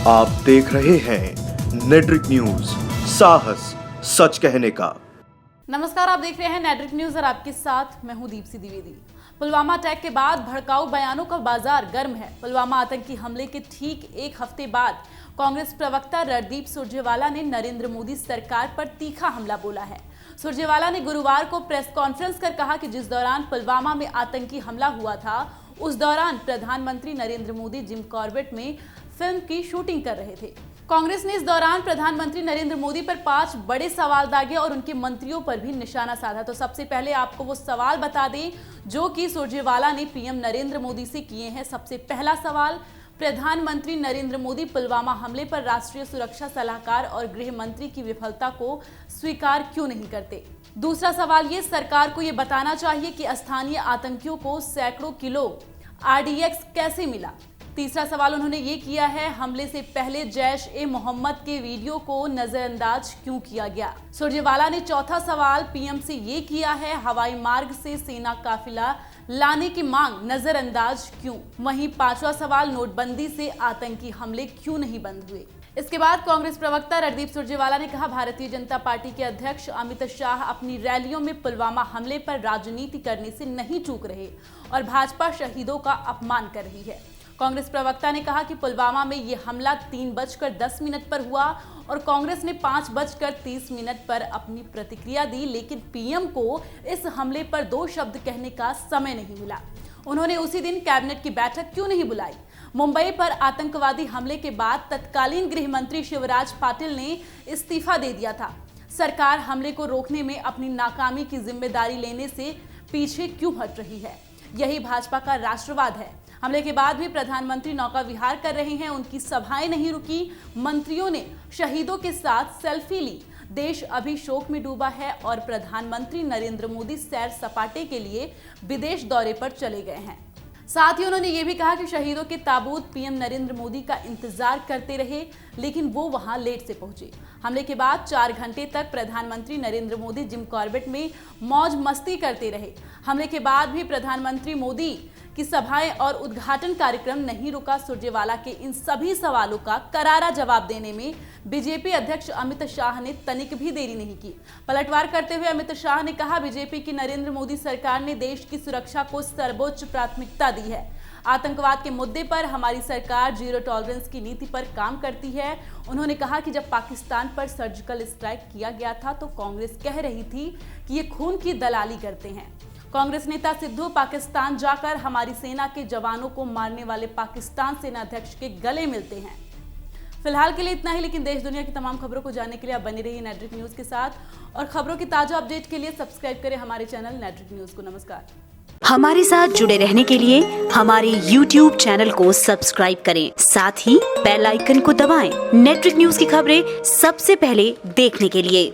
आप देख रहे हैं नेट्रिक न्यूज, साहस सच कहने का। नमस्कार, आप देख रहे हैं नेट्रिक न्यूज और आपके साथ मैं हूं दीप्ति द्विवेदी। पुलवामा अटैक के बाद भड़काऊ बयानों का बाजार गर्म है। पुलवामा आतंकी हमले के ठीक एक हफ्ते बाद कांग्रेस प्रवक्ता रणदीप सुरजेवाला ने नरेंद्र मोदी सरकार पर तीखा हमला बोला है। सुरजेवाला ने गुरुवार को प्रेस कॉन्फ्रेंस कर कहा कि जिस दौरान पुलवामा में आतंकी हमला हुआ था उस दौरान प्रधानमंत्री नरेंद्र मोदी जिम कॉर्बेट में फिल्म की शूटिंग कर रहे थे। कांग्रेस ने इस दौरान प्रधानमंत्री नरेंद्र मोदी पर 5 बड़े सवाल दागे और उनके मंत्रियों पर भी निशाना साधा। तो सबसे पहले आपको वो सवाल बता दें जो कि सुरजेवाला ने पीएम नरेंद्र मोदी से किए हैं। सबसे पहला सवाल, प्रधानमंत्री नरेंद्र मोदी पुलवामा हमले पर राष्ट्रीय सुरक्षा सलाहकार और गृह मंत्री की विफलता को स्वीकार क्यों नहीं करते। दूसरा सवाल ये, सरकार को ये बताना चाहिए कि स्थानीय आतंकियों को सैकड़ों किलो RDX कैसे मिला। तीसरा सवाल उन्होंने ये किया है, हमले से पहले जैश-ए-मोहम्मद के वीडियो को नजरअंदाज क्यों किया गया। सुरजेवाला ने चौथा सवाल पीएम से ये किया है, हवाई मार्ग से सेना काफिला लाने की मांग नजरअंदाज क्यों। वहीं पांचवा सवाल, नोटबंदी से आतंकी हमले क्यों नहीं बंद हुए। इसके बाद कांग्रेस प्रवक्ता रणदीप सुरजेवाला ने कहा, भारतीय जनता पार्टी के अध्यक्ष अमित शाह अपनी रैलियों में पुलवामा हमले पर राजनीति करने से नहीं चूक रहे और भाजपा शहीदों का अपमान कर रही है। कांग्रेस प्रवक्ता ने कहा कि पुलवामा में ये हमला 3:10 पर हुआ और कांग्रेस ने 5:30 पर अपनी प्रतिक्रिया दी, लेकिन पीएम को इस हमले पर 2 शब्द कहने का समय नहीं मिला। उन्होंने उसी दिन कैबिनेट की बैठक क्यों नहीं बुलाई। मुंबई पर आतंकवादी हमले के बाद तत्कालीन गृह मंत्री शिवराज पाटिल ने इस्तीफा दे दिया था। सरकार हमले को रोकने में अपनी नाकामी की जिम्मेदारी लेने से पीछे क्यों हट रही है। यही भाजपा का राष्ट्रवाद है। हमले के बाद भी प्रधानमंत्री नौका विहार कर रहे हैं, उनकी सभाएं नहीं रुकी, मंत्रियों ने शहीदों के साथ सेल्फी ली। देश अभी शोक में डूबा है और प्रधानमंत्री नरेंद्र मोदी सैर सपाटे के लिए विदेश दौरे पर चले गए हैं। साथ ही उन्होंने ये भी कहा कि शहीदों के ताबूत पीएम नरेंद्र मोदी का इंतजार करते रहे, लेकिन वो वहां लेट से पहुंचे। हमले के बाद 4 घंटे तक प्रधानमंत्री नरेंद्र मोदी जिम कॉर्बेट में मौज मस्ती करते रहे। हमले के बाद भी प्रधानमंत्री मोदी की सभाएं और उद्घाटन कार्यक्रम नहीं रुका। सुरजेवाला के इन सभी सवालों का करारा जवाब देने में बीजेपी अध्यक्ष अमित शाह ने तनिक भी देरी नहीं की। पलटवार करते हुए अमित शाह ने कहा, बीजेपी की नरेंद्र मोदी सरकार ने देश की सुरक्षा को सर्वोच्च प्राथमिकता दी है। आतंकवाद के मुद्दे पर हमारी सरकार जीरो टॉलरेंस की नीति पर काम करती है। उन्होंने कहा कि जब पाकिस्तान पर सर्जिकल स्ट्राइक किया गया था तो कांग्रेस कह रही थी कि ये खून की दलाली करते हैं। कांग्रेस नेता सिद्धू पाकिस्तान जाकर हमारी सेना के जवानों को मारने वाले पाकिस्तान सेनाध्यक्ष के गले मिलते हैं। फिलहाल के लिए इतना ही, लेकिन देश दुनिया की तमाम खबरों को जानने के लिए आप बने रहिए नेट्रिक न्यूज के साथ और खबरों की ताजा अपडेट के लिए सब्सक्राइब करें हमारे चैनल नेट्रिक न्यूज को। नमस्कार। हमारे साथ जुड़े रहने के लिए हमारे YouTube चैनल को सब्सक्राइब करें, साथ ही बेल आइकन को दबाएं। नेट्रिक न्यूज की खबरें सबसे पहले देखने के लिए।